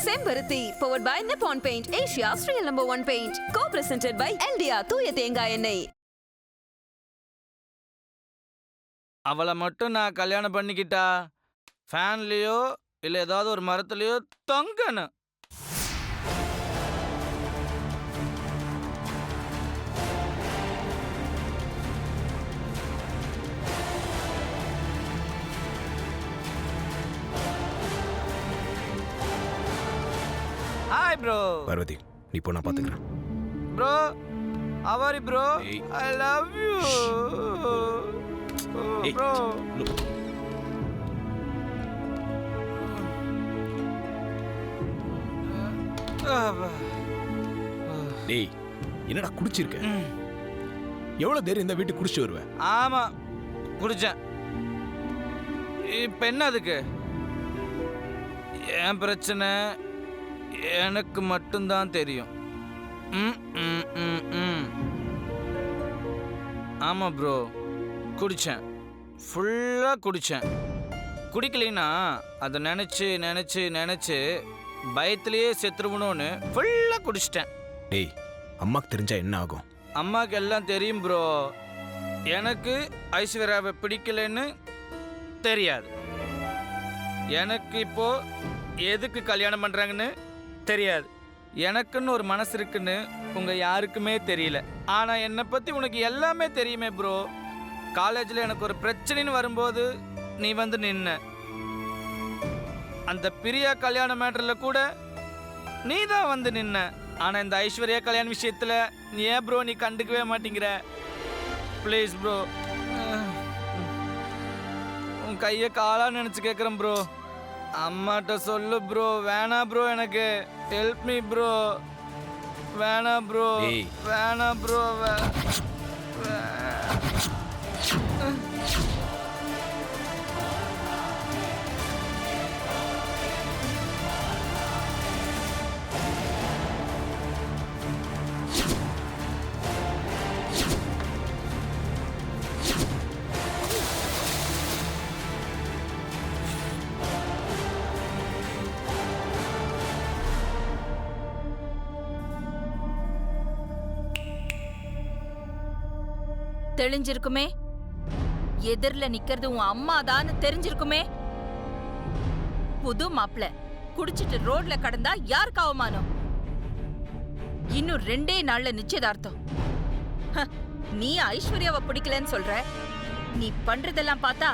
செம்பருத்தி powered by Nippon Paint, Asia's real #1 paint. Co-presented by LDR தூய தேங்காய் எண்ணெய். அவளை மட்டும் நான் கல்யாணம் பண்ணிக்கிட்டா ஃபேன்லேயோ இல்லை ஏதாவது ஒரு மரத்துலேயோ தொங்கணும். Hi bro. பார்வதி, நீ போ, நான் பார்த்துக்கிறேன். ப்ரோ அவரி bro, I love you bro. டேய், என்னடா குடிச்சிருக்க? எவ்வளவு தைரியம் இந்த வீட்டுக்கு குடிச்சு வருவேன்? ஆமா குடிச்சேன். இப்ப என்ன அதுக்கு? என் பிரச்சனை எனக்கு மட்டும்தான் தெரியும். ஆமா ப்ரோ, குடிச்சேன், ஃபுல்லா குடிச்சேன். குடிக்கலைன்னா அதை நினைச்சு நினைச்சு நினைச்சு பயத்திலேயே செத்துருவணும்னு ஃபுல்லா குடிச்சிட்டேன். டேய், அம்மாக்கு தெரிஞ்சா என்ன ஆகும்? அம்மாவுக்கு எல்லாம் தெரியும் ப்ரோ. எனக்கு ஐஸ்வர்யாவை பிடிக்கலன்னு தெரியாது. எனக்கு இப்போ எதுக்கு கல்யாணம் பண்றாங்கன்னு தெரியாது. எனக்குன்னு ஒரு மனசு இருக்குன்னு உங்க யாருக்குமே தெரியல. ஆனா என்னை பத்தி உனக்கு எல்லாமே தெரியுமே ப்ரோ. காலேஜில் எனக்கு ஒரு பிரச்சனைன்னு வரும்போது நீ வந்து நின்ன. அந்த பிரியா கல்யாண மேட்டர்ல கூட நீ தான் வந்து நின்ன. ஆனா இந்த ஐஸ்வர்யா கல்யாண விஷயத்துல நீ ஏன் ப்ரோ நீ கண்டுக்கவே மாட்டேங்கிற? ப்ளீஸ் ப்ரோ, உன் கையை காலா நினைச்சு கேட்குறேன் ப்ரோ. அம்மாட்ட சொல்லு ப்ரோ. வேணா ப்ரோ, எனக்கு ஹெல்ப் மீ ப்ரோ. வேணா ப்ரோ, வேணா ப்ரோ. தெளிஞ்சிருக்குமே, எதிரில நிக்கிறது உன் அம்மாதான்னு தெரிஞ்சிருக்குமே. புது மாப்பிள குடிச்சிட்டு ரோட்ல கடந்தா யாருக்கு அவமானம்? இன்னும் 2 நாள்ல நிச்சயதார்த்தம். நீ ஐஸ்வர்யாவை பிடிக்கலன்னு சொல்ற. நீ பண்றதெல்லாம் பார்த்தா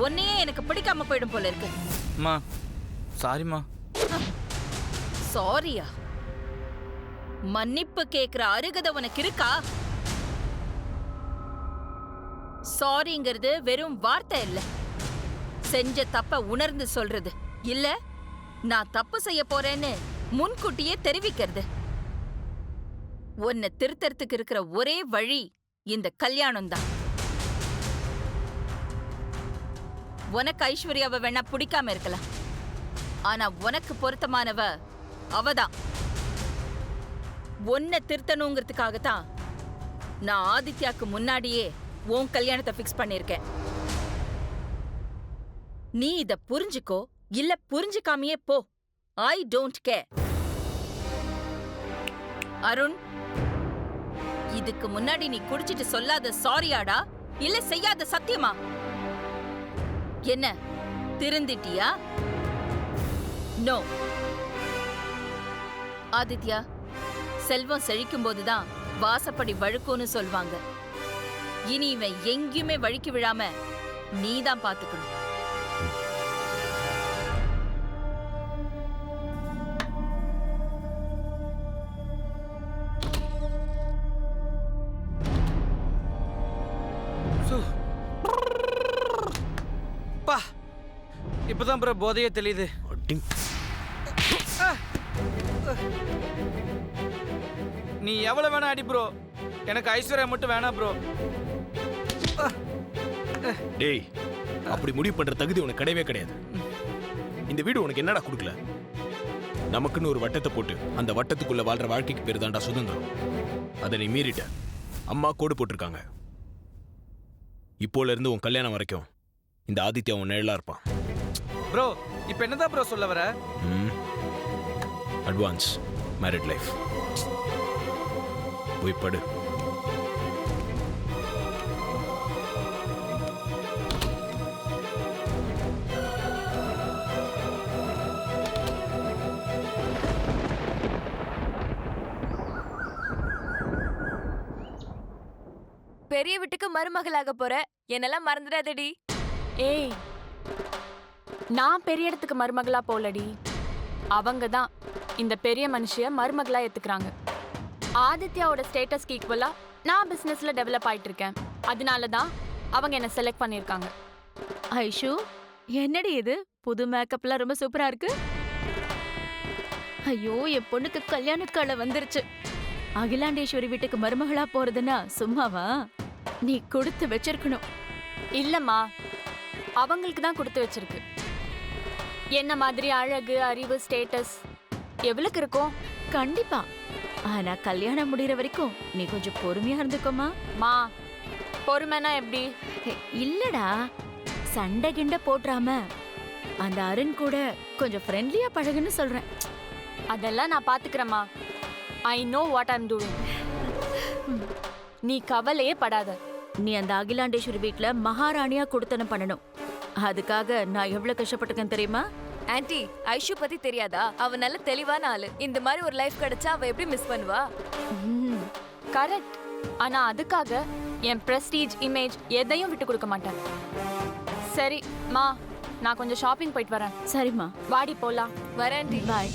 உன்னையே எனக்கு பிடிக்காம போயிடும் போல இருக்கு. அம்மா சாரிம்மா. சாரியா? மன்னிப்பு கேக்குற அருகதை உனக்கு இருக்கா? சாரிங்கிறது வெறும் வார்த்தை இல்ல, செஞ்ச தப்ப உணர்ந்து சொல்றது. இல்ல நான் தப்பு செய்ய போறேன்னு முன்கூட்டியே தெரிவிக்கிறது. உன்னை திருத்தறதுக்கு இருக்கிற ஒரே வழி இந்த கல்யாணம் தான். உனக்கு ஐஸ்வர்யாவை வேணா பிடிக்காம இருக்கலாம், ஆனா உனக்கு பொருத்தமானவ அவதான். உன்னை திருத்தணுங்கிறதுக்காகத்தான் நான் ஆதித்யாக்கு முன்னாடியே உன் கல்யாணத்தை ஃபிக்ஸ் பண்ணிருக்கேன். நீ இத புரிஞ்சுக்கோ, இல்ல புரிஞ்சுக்காமையே போ. I don't care. அருண், இதுக்கு முன்னாடி நீ குடிச்சிட்டு சொல்லாத சாரியாடா, இல்ல செய்யாத சத்தியமா? என்ன திருந்திட்டியா? நோ. ஆதித்யா, செல்வம் செழிக்கும் போதுதான் வாசப்படி வழுக்கும்னு சொல்வாங்க. இனி இவன் எங்கேயுமே வழுக்கி விழாம நீதான் பாத்துக்கணும். பா, இப்பதான் ப்ரோ போதையே தெரியுது. நீ எவ்வளவு வேணா அடி ப்ரோ, எனக்கு ஐஸ்வர்யா மட்டும் வேணா ப்ரோ. டேய், அப்படி முடிவு பண்ற தகுதி உனக்கு கிடையவே கிடையாது. இந்த வீடு உனக்கு என்னடா கொடுக்கல? நமக்குன்னு ஒரு வட்டத்தை போட்டு அந்த வட்டத்துக்குள்ள வாழ்ற வாழ்க்கைக்கு பேர் தான்டா சுதந்திரம். அதை நீ மீறிட்ட. அம்மா கோடு போட்டிருக்காங்க. இப்போல இருந்து உன் கல்யாணம் வரைக்கும் இந்த ஆதித்யா உன் நிழலா இருப்பான். ப்ரோ, இப்போ என்னதான் ப்ரோ சொல்ல வர? Advance married life. போய் படு. பெரிய வீட்டுக்கு மருமகளாக போற, என்னெல்லாம் மறந்துடாதடி. ஏய், நான் பெரிய இடத்துக்கு மருமகளா போலடி. அவங்க தான் இந்த பெரிய மனுஷிய மருமகளா ஏத்துக்கிறாங்க. ஆதித்யாவோட ஸ்டேட்டஸ்க்கு ஈக்குவலா நான் பிசினஸ்ல டெவலப் ஆயிட்டு இருக்கேன். அதனால தான் அவங்க என்ன செலக்ட் பண்ணிருக்காங்க. ஐஷு, என்னடி இது புது மேக்கப்லாம் ரொம்ப சூப்பரா இருக்கு. ஐயோ, என் பொண்ணுக்கு கல்யாண கால வந்துருச்சு. அகிலாண்டேஸ்வரி வீட்டுக்கு மருமகளா போறதுன்னா சும்மாவா? நீ கொடுத்து வச்சிருக்கணும். இல்லம்மா, அவங்களுக்கு தான் கொடுத்து வச்சிருக்கு. என்ன மாதிரி அழகு, அறிவு, ஸ்டேட்டஸ் எவ்வளவுக்கு இருக்கும்? கண்டிப்பா. ஆனா கல்யாணம் முடியற வரைக்கும் நீ கொஞ்சம் பொறுமையா இருந்துக்கோமா. மா, பொறுமைனா எப்படி? இல்லடா, சண்டை கிண்ட போட்றாம அந்த அருண் கூட கொஞ்சம் ஃப்ரெண்ட்லியா பழகுன்னு சொல்றேன். அதெல்லாம் நான் பாத்துக்கிறேம்மா. I know what I'm doing. நீ கவலையே படாத. நீ அந்த அகிலாண்டேஸ்வரி வீட்ல மகாராணியா கொடுத்தனம் பண்ணணும். அதுக்காக நான் எவ்வளவு கஷ்டப்பட்டிருக்கேன் தெரியுமா? ஆன்ட்டி, ஐஷு பத்தி தெரியாதா? அவ நல்ல தெளிவான ஆளு. இந்த மாதிரி ஒரு லைஃப் கிடைச்சா அவ எப்படி மிஸ் பண்ணுவா? கரெக்ட். ஆனா அதுக்காக என் பிரஸ்டீஜ், இமேஜ் எதையும் விட்டு கொடுக்க மாட்டேன். சரி மா, நான் கொஞ்சம் ஷாப்பிங் போயிட்டு வரேன். சரிம்மா, வாடி போலாம். வரேன் ஆன்ட்டி. பாய்.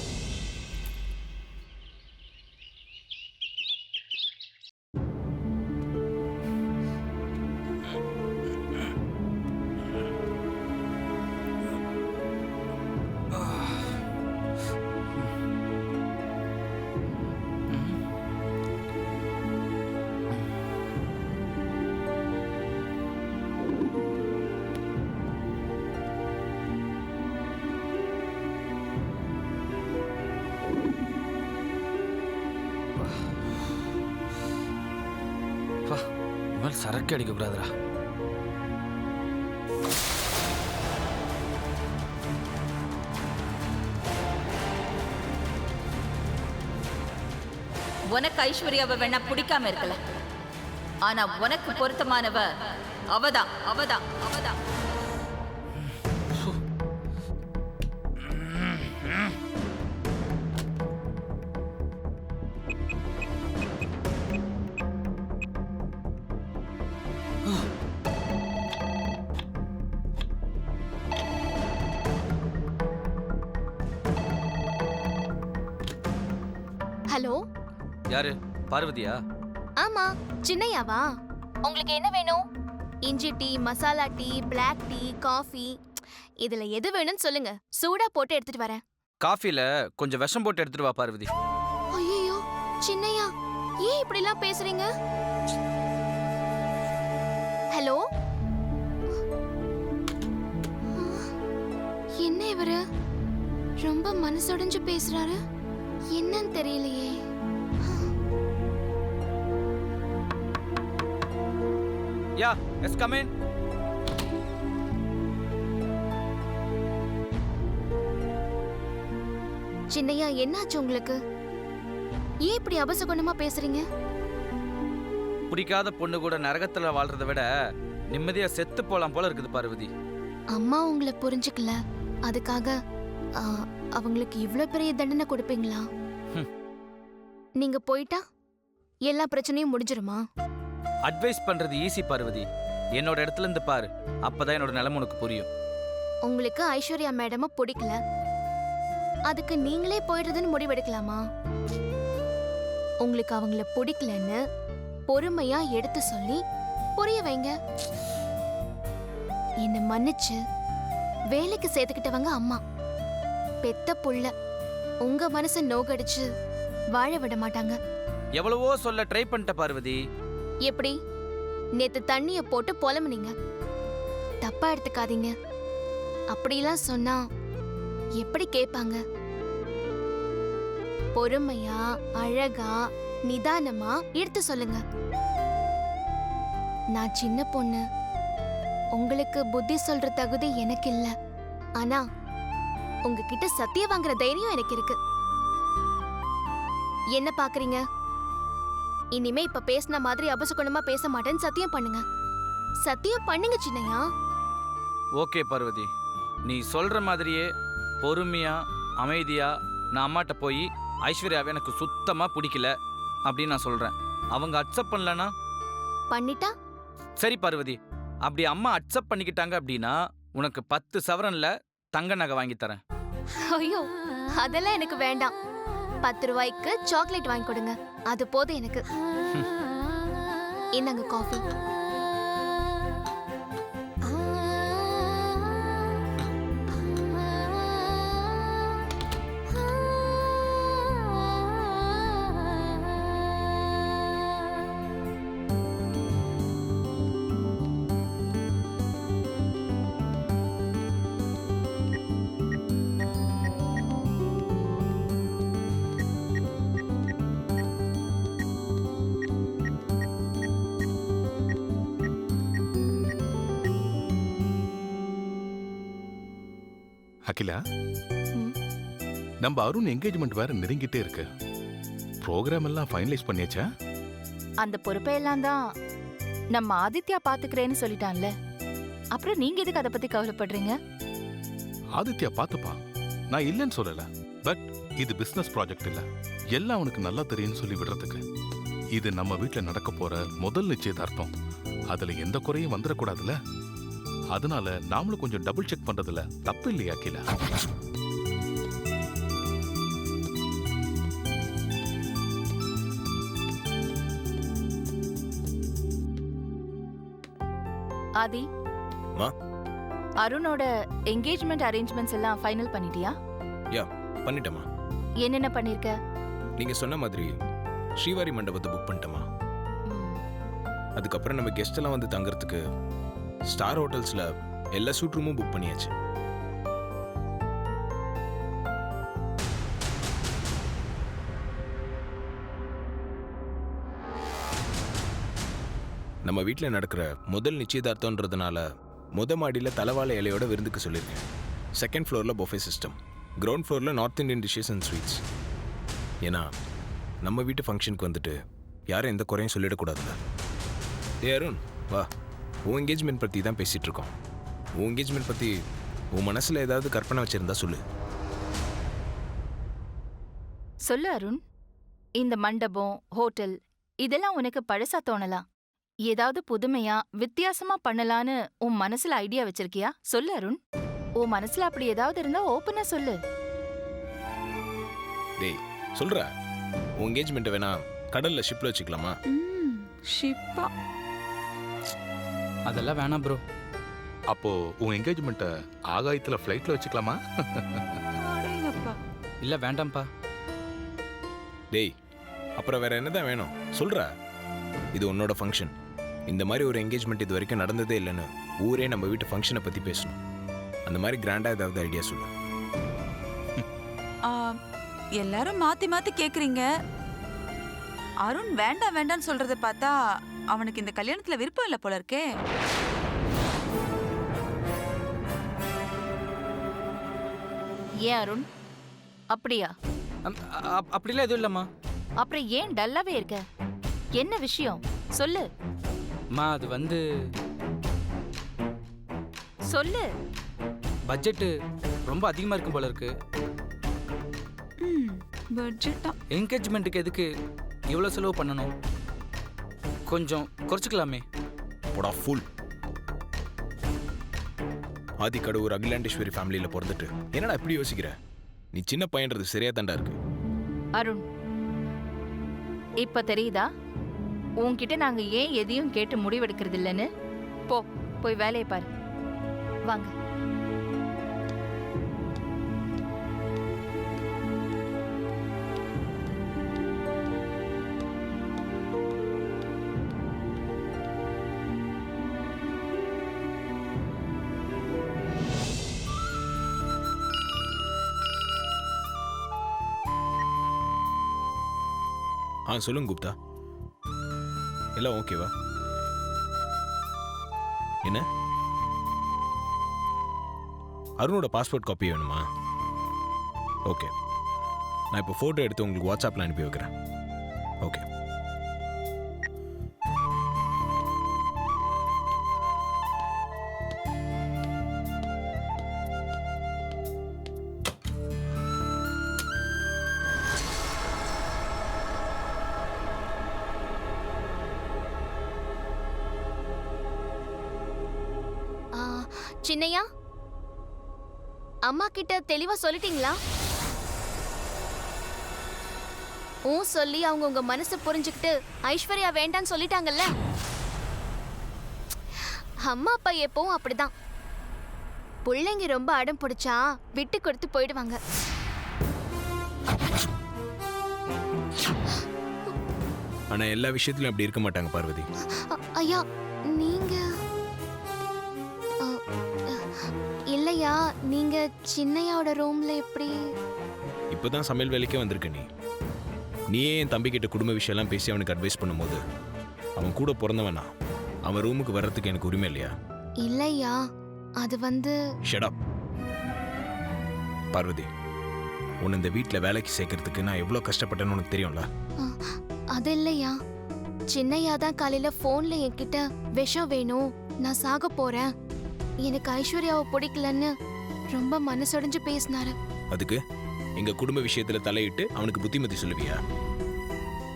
இனிமேல் சரக்கு அடிக்க கூடாதுடா. உனக்கு ஐஸ்வர்யாவை வேணா பிடிக்காம இருக்கல, ஆனா உனக்கு பொருத்தமானவ அவதான், அவதான், அவதான். ஹலோ, யாரு? பார்வதியா? ஆமா, சின்னையாவா? உங்களுக்கு என்ன வேணும்? இஞ்சி tea, masala tea, black tea, coffee, இதுல எது வேணும்னு சொல்லுங்க, சூடா போட்டு எடுத்துட்டு வரேன். காஃபில கொஞ்சம் விஷம் போட்டு எடுத்துட்டு வா பார்வதி. ஐயோ, சின்னையா, ஏன் இப்படி எல்லாம் பேசுறீங்க? ஹலோ, என்ன இவரு ரொம்ப மனசுடைஞ்சு பேசுறாரு? என்னன்னு தெரியலையே. யா, எஸ் கம் இன். சின்னையா, என்னாச்சு உங்களுக்கு? ஏன் இப்படி அபசகுணமா பேசுறீங்க? பிடிக்காத பொண்ணு கூட நரகத்துல வாழ்றதை விட நிம்மதியா செத்து போலாம் போல இருக்குது பார்வதி. அம்மா உங்களை புரிஞ்சுக்கல, அதுக்காக அவங்களுக்கு இவ்ளோ பெரிய தண்டனை கொடுப்பீங்களா? நீங்க போயிட்டா எல்லா பிரச்சனையும் முடிஞ்சிருமா? அட்வைஸ் பண்றது ஈஸி பார்வதி. என்னோட இடத்துல இருந்து பாரு, அப்பதான் என்னோட நிலைமை உனக்கு புரியும். உங்களுக்கு ஐஸ்வர்யா மேடம பிடிக்கல, அதுக்கு நீங்களே போயிடுறதுன்னு முடிவெடுக்கலாமா? உங்களுக்கு அவங்கள பிடிக்கலன்னு பொறுமையா எடுத்து சொல்லி புரிய வைங்க. என்ன மன்னிச்சு வேலைக்கு சேர்த்துக்கிட்டவங்க அம்மா, பெத்த புள்ள உங்க மனசை நோகடிச்சு வாழ விட மாட்டாங்க. எவ்வளவோ சொல்ல ட்ரை பண்ணிட்ட பார்வதி. எப்படி? நேத்து தண்ணிய போட்டு புலம்புனீங்க, தப்பா எடுத்துக்காதீங்க. அப்படிலாம் சொன்னா எப்படி கேட்பாங்க? பொறுமையா, அழகா, நிதானமா எடுத்து சொல்லுங்க. நான் சின்ன பொண்ணு, உங்களுக்கு புத்தி சொல்ற தகுதி எனக்கு இல்ல. ஆனா உங்ககிட்ட சத்தியம் வாங்குற தைரியம் எனக்கு இருக்கு. என்ன பாக்குறீங்க? இனிமே இப்ப பேசின மாதிரி அபசகுணமா பேச மாட்டேன்னு சத்தியம் பண்ணுங்க. சத்தியம் பண்ணுங்க சின்னையா. ஓகே பார்வதி, நீ சொல்ற மாதிரியே பொறுமையா அமைதியா நான் அம்மாட்ட போய் ஐஸ்வர்யாவை எனக்கு சுத்தமா பிடிக்கல அப்படின்னு நான் சொல்றேன். அவங்க அக்செப்ட் பண்ணலனா? பண்ணிட்டா? சரி பார்வதி, அப்படி அம்மா அக்செப்ட் பண்ணிக்கிட்டாங்க அப்படின்னா உனக்கு 10 சவரன்ல தங்க நகை வாங்கி தரேன். ஐயோ, அதெல்லாம் எனக்கு வேண்டாம். 10 ரூபாய்க்கு சாக்லேட் வாங்கி கொடுங்க, அது போதும் எனக்கு. இந்தாங்க காஃபி. அகிலா, நம்ம அருண் என்கேஜ்மெண்ட் வேற நெருங்கிட்டே இருக்கு. ப்ரோக்ராம் எல்லாம் ஃபைனலைஸ் பண்ணியாச்சா? அந்த பொறுப்பையெல்லாம் தான் நம்ம ஆதித்யா பாத்துக்கிறேன்னு சொல்லிட்டான்ல. அப்புறம் நீங்க எதுக்கு அதை பத்தி கவலைப்படுறீங்க? ஆதித்யா பார்த்துப்பா, நான் இல்லைன்னு சொல்லல. பட் இது பிசினஸ் ப்ராஜெக்ட் இல்ல, எல்லாம் அவனுக்கு நல்லா தெரியும்னு சொல்லி விடுறதுக்கு. இது நம்ம வீட்டுல நடக்க போற முதல் நிச்சயதார்த்தம். அதுல எந்த குறையும் வந்துடக்கூடாதுல்ல. அதனால நாமளும் கொஞ்சம் டபுள் செக் பண்றதுல தப்பு இல்லையா அகிலா? ஆதி, மா? அருணோட என்கேஜ்மெண்ட் அரேஞ்ச்மெண்ட்ஸ் எல்லாம் ஃபைனல் பண்ணிட்டியா? பண்ணிட்டேமா. என்னென்ன பண்ணிருக்க? நீங்க சொன்ன மாதிரி ஸ்ரீவாரி மண்டபத்தை புக் பண்ணிட்டேமா. அதுக்கப்புறம் நம்ம கெஸ்ட் எல்லாம் வந்து தங்கறதுக்கு ஸ்டார் ஹோட்டல்ஸ்ல எல்லா சூட் ரூமும் புக் பண்ணியாச்சு. நம்ம வீட்டில் நடக்கிற முதல் நிச்சயதார்த்தம்ன்றதுனால மாடியில தலவாழை இலையோட விருந்துக்கு சொல்லியிருக்கேன். செகண்ட் ஃப்ளோரில் பொஃபே சிஸ்டம், கிரவுண்ட் ஃப்ளோரில் north Indian dishes and sweets. ஏன்னா நம்ம வீட்டு ஃபங்க்ஷனுக்கு வந்துட்டு யாரும் எந்த குறையும் சொல்லிடக்கூடாதுல்ல. அருண், வா, உன் என்கேஜ்மெண்ட் பற்றி தான் பேசிகிட்டு இருக்கோம். உன் என்கேஜ்மெண்ட் பற்றி உன் மனசில் ஏதாவது கற்பனை வச்சுருந்தா சொல்லு. சொல்லு அருண். இந்த மண்டபம், ஹோட்டல் இதெல்லாம் உனக்கு பழசா தோணலாம். ஏதாவது புதுமையா வித்தியாசமா பண்ணலான்னு உன் மனசுல ஐடியா வச்சிருக்கியா? சொல்லு அருண். உன் மனசுல அப்படி ஏதாவது இருந்தா ஓப்பனா சொல்லு. டேய் சொல்ற, உன் என்கேஜ்மெண்ட் வேணா கடல்ல ஷிப்ல வச்சுக்கலாமா? ஷிப்பா? அதெல்லாம் வேணாம் ப்ரோ. அப்போ உன் என்கேஜ்மெண்ட்டை ஆகாயத்துல ஃப்ளைட்ல வச்சுக்கலாமா? இல்ல வேண்டாம்ப்பா. டேய் அப்புறம் வேற என்னதான் வேணும் சொல்ற. இது உன்னோட ஃபங்க்ஷன். இந்த மாதிரி ஒரு என்கேஜ்மெண்ட் இது வரைக்கும் நடந்ததே இல்லைன்னு ஊரே நம்ம வீட்டு ஃபங்க்ஷனை பத்தி பேசணும். அந்த மாதிரி கிராண்டா ஏதாவது ஐடியா சொல்லு. எல்லாரும் மாத்தி மாத்தி கேக்குறீங்க. அருண் வேண்டாம் வேண்டாம்னு சொல்றத பார்த்தா அவனுக்கு இந்த கல்யாணத்துல விருப்பம் இல்ல போல இருக்கே. ஏன் அருண்? அப்படியா? அப்படிலாம் எதுவும் இல்லம்மா. அப்புறம் ஏன் டல்லாவே இருக்க? என்ன விஷயம் சொல்லு. அம்மா அது வந்து சொல்லு. பட்ஜெட் ரொம்ப அதிகமா இருக்கும் போல இருக்கு. பட்ஜெட்டா? என்கேஜ்மெண்ட்டுக்கு எதுக்கு இவ்வளோ செலவு பண்ணணும்? கொஞ்சம் குறைச்சிக்கலாமே. போடா ஃபுல். ஆதிக்கடு ஒரு அகிலாண்டேஸ்வரி ஃபேமிலியில் பிறந்துட்டு என்னடா இப்படி யோசிக்கிற? நீ சின்ன பையன்றது சரியா தாண்டா இருக்கு. அருண், இப்ப தெரியுதா உன்கிட்ட நாங்க ஏன் எதையும் கேட்டு முடிவெடுக்கிறது இல்லைன்னு? போய் வேலையை பாரு. வாங்க. சொல்லுங்க குப்தா, எல்லாம் ஓகேவா? என்ன அருணோட பாஸ்போர்ட் காப்பி வேணுமா? ஓகே, நான் இப்போ ஃபோட்டோ எடுத்து உங்களுக்கு வாட்ஸ்அப்பில் அனுப்பி வைக்கிறேன். ஓகே. சின்னையா, அம்மா கிட்ட தெளிவா சொல்லிட்டீங்களா? சொல்லி அவங்க உங்க மனசை புரிஞ்சுக்கிட்டு ஐஸ்வர்யா வேண்டான்னு சொல்லிட்டாங்கல்ல? அம்மா அப்பா எப்பவும் அப்படிதான். பிள்ளைங்க ரொம்ப அடம் பிடிச்சா விட்டு கொடுத்து போயிடுவாங்க. ஆனா எல்லா விஷயத்திலும் அப்படி இருக்க மாட்டாங்க பார்வதி. ஐயா நீங்க இல்லையா, நீங்க சின்னையாவோட ரூம்ல எப்படி? இப்போதான் சமையல் வேலைக்கே வந்திருக்க நீயே என் தம்பி கிட்ட குடும்ப விஷயம்லாம் பேசி அவனுக்கு அட்வைஸ் பண்ணும்போது அவன் கூட பிறந்தவனா அவன் ரூமுக்கு வர்றதுக்கு எனக்கு உரிமை இல்லையா? இல்லையா, அது வந்து ஷட் அப். பார்வதி, உன்னை இந்த வீட்டில் வேலைக்கு சேர்க்கறதுக்கு நான் எவ்வளோ கஷ்டப்பட்டேன்னு உனக்கு தெரியும்ல? அது இல்லையா, சின்னையா தான் காலையில போன்ல என்கிட்ட விஷம் வேணும், நான் சாக போறேன், எனக்கு ஐஸ்வர்யாவை பிடிக்கலன்னு ரொம்ப மனசுடைஞ்சு பேசினாரு. அதுக்கு எங்க குடும்ப விஷயத்துல தலையிட்டு அவனுக்கு புத்திமதி சொல்லுவியா?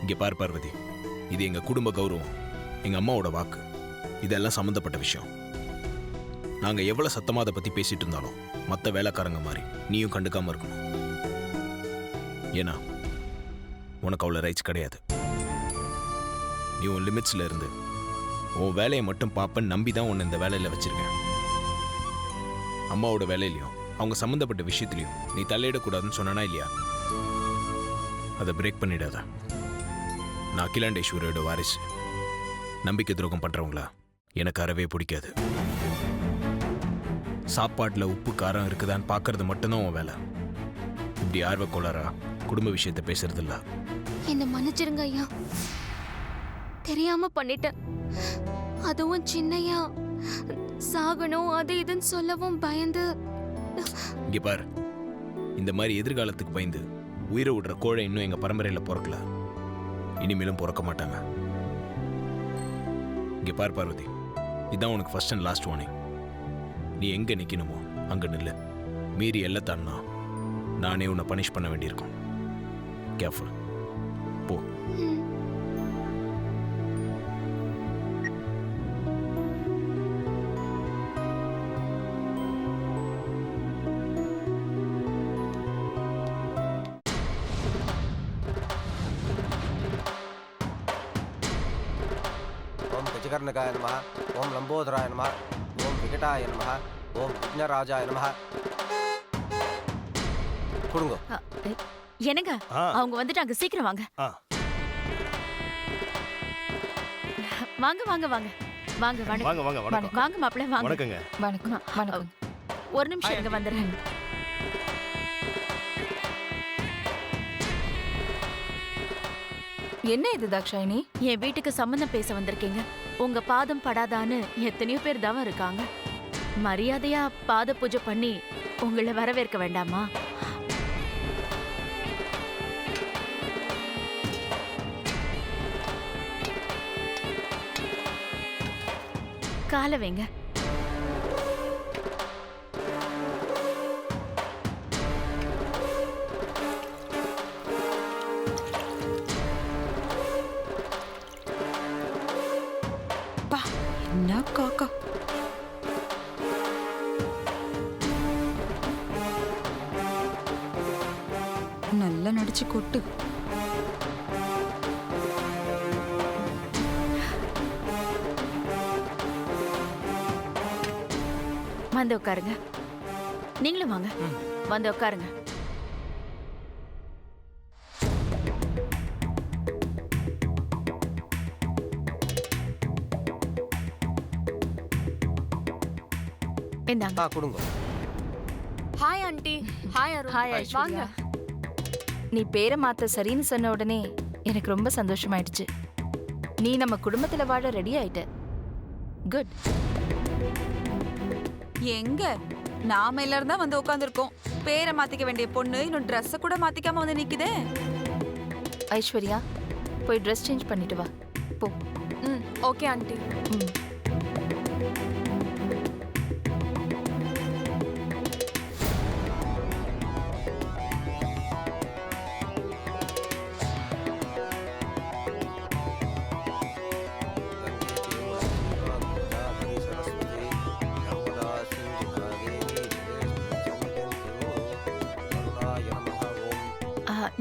இங்க பார் பார்வதி, இது எங்க குடும்ப கௌரவம், எங்க அம்மாவோட வாக்கு, இதெல்லாம் சம்பந்தப்பட்ட விஷயம். நாங்க எவ்வளவு சத்தமா அதை பத்தி பேசிட்டு இருந்தாலும் மத்த வேலைக்காரங்க மாதிரி நீயும் கண்டுக்காம இருக்கணும். ஏன்னா உனக்கு அவ்வளவு ரைட்ஸ் கிடையாது. நீ உன் லிமிட்ஸ்ல இருந்து உன் வேலையை மட்டும் பாப்பன்னு நம்பி தான் உன்னை இந்த வேலையில வச்சிருக்கேன். அம்மாவோட வேலையிலையும் அவங்க சம்மந்தப்பட்ட விஷயத்துலையும் நீ தலையிடக்கூடாதுன்னு சொன்னா இல்லையா? அதை பிரேக் பண்ணிடாத. நான் அகிலாண்டேஸ்வரியோட வாரிசு. நம்பிக்கை துரோகம் பண்றவங்களா எனக்கு அறவே பிடிக்காது. சாப்பாட்டில் உப்பு காரம் இருக்குதான்னு பார்க்கறது மட்டும்தான் உன் வேலை. இப்படி ஆர்வக்கோளாரா குடும்ப விஷயத்தை பேசுறது இல்ல. என்ன மன்னிச்சிருங்க ஐயா, தெரியாம பண்ணிட்டேன். அதுவும் சின்னையா சாகணும் அது இதுன்னு சொல்லவும் பயந்து. இங்க பாரு, இந்த மாதிரி எதிர்காலத்துக்கு பயந்து உயிரை விடுற கோழை இன்னும் எங்க பரம்பரையில பிறக்கல, இனிமேலும் பிறக்க மாட்டாங்க. இங்க பார் பார்வதி, இதான் உனக்கு ஃபர்ஸ்ட் அண்ட் லாஸ்ட் வார்னிங். நீ எங்க நிக்கணுமோ அங்க நில்லு. மீறி எல்லத்தான்னா நானே உன்னை பனிஷ் பண்ண வேண்டியிருக்கும். கேர்ஃபுல். போ. ஓம் கஜகர்ணகாய நமஹ, ஓம் லம்போதராய நமஹ, ஓம் விகடாய நமஹ, ஓம் விக்னராஜாய நமஹ. கொடுங்க. என்னங்க, அவங்க வந்துட்டாங்க, சீக்கிரம் வாங்க. வாங்க வாங்க வாங்க வாங்க. வாங்க வாங்க. வணக்கம். வாங்க மாப்பிள்ளை, வாங்க. வணக்கங்க. வணக்கம் வணக்கம். ஒரு நிமிஷம் இங்க வந்துடுறேன். என்ன இது தாக்ஷாயினி? என் வீட்டுக்கு சம்மந்தம் பேச வந்திருக்கீங்க. உங்க பாதம் படாதான்னு எத்தனையோ பேர் தவம் இருக்காங்க. மரியாதையா பாத பூஜை பண்ணி உங்களை வரவேற்க வேண்டாமா? கால வைங்க. என்ன காக்கா, நல்லா நடிச்சு கொட்டு. வந்து உட்காருங்க. நீங்களும் வாங்க, வந்து உட்காருங்க. கொடுங்க. Hi aunty. Hi Arun. Hi வாங்க. ஐஸ்வர்யா. நீ பேரை மாத்த சரின்னு சொன்ன உடனே எனக்கு ரொம்ப சந்தோஷமாயிடுச்சு. நீ நம்ம குடும்பத்துல வாழ ரெடி ஆயிட்ட. குட். எங்க நாம எல்லாரும் தான் வந்து உட்காந்துருக்கோம். பேரை மாத்திக்க வேண்டிய பொண்ணு இன்னும் ட்ரெஸ்ஸை கூட மாத்திக்காம வந்து நிக்குதே. ஐஸ்வர்யா போய் ட்ரெஸ் சேஞ்ச் பண்ணிட்டு வா போ. ம் ஓகே ஆண்டி. ம்.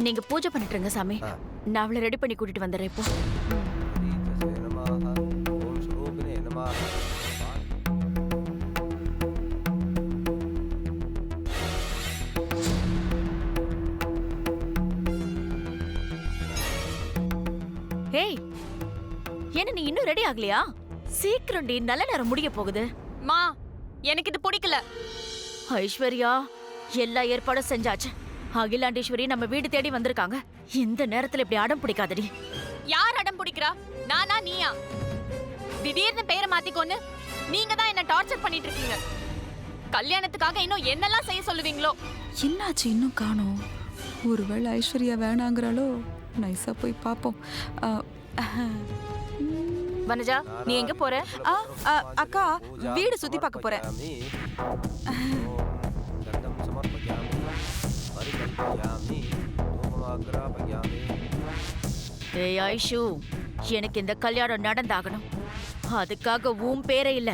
நீங்க பூஜை பண்ணிட்டு இருங்க சாமி. நான் அவளை ரெடி பண்ணி கூட்டிட்டு வந்துடுறேன் இப்போ. ஏய், என்ன நீ இன்னும் ரெடி ஆகலையா? சீக்கிரம் டி, நல்ல நேரம் முடிய போகுது. மா எனக்கு இது பிடிக்கல. ஐஸ்வர்யா, எல்லா ஏற்பாடும் செஞ்சாச்சு. அகிலாண்டேஸ்வரி நம்ம வீடு தேடி வந்திருக்காங்க. இந்த நேரத்துல இப்படி அடம் பிடிக்காதடி. யார் அடம் பிடிக்கிறா? நானா நீயா? திடீர்னு பேரை மாத்திக்கோன்னு நீங்க தான் என்ன டார்ச்சர் பண்ணிட்டு இருக்கீங்க. கல்யாணத்துக்காக இன்னும் என்னெல்லாம் செய்ய சொல்லுவீங்களோ? என்னாச்சு இன்னும் காணோம்? ஒருவேளை ஐஸ்வர்யா வேணாங்கிறாளோ? நைஸா போய் பாப்போம். வனஜா, நீ எங்க போற? அக்கா, வீடு சுத்தி பார்க்க போறேன். ஏய் ஐஷு, எனக்கு இந்த கல்யாணம் நடந்தாகணும். அதுக்காக உன் பேரை இல்ல,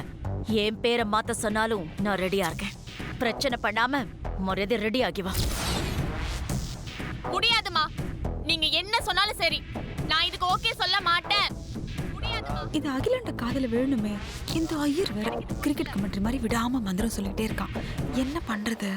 என் பேரை மாத்த சொன்னாலும் நான் ரெடியா இருக்கேன். பிரச்சனை பண்ணாம மரியாதை ரெடி ஆகி வா. முடியாதுமா, நீங்க என்ன சொன்னாலும் சரி, நான் இதுக்கு ஓகே சொல்ல மாட்டேன். முடியாதுமா. இது அகிலாண்ட காதல விழணுமே. இந்த ஐயர் வேற கிரிக்கெட் கமெண்ட்ரி மாதிரி விடாம மந்திரம் சொல்லிட்டே இருக்கான். என்ன பண்றது?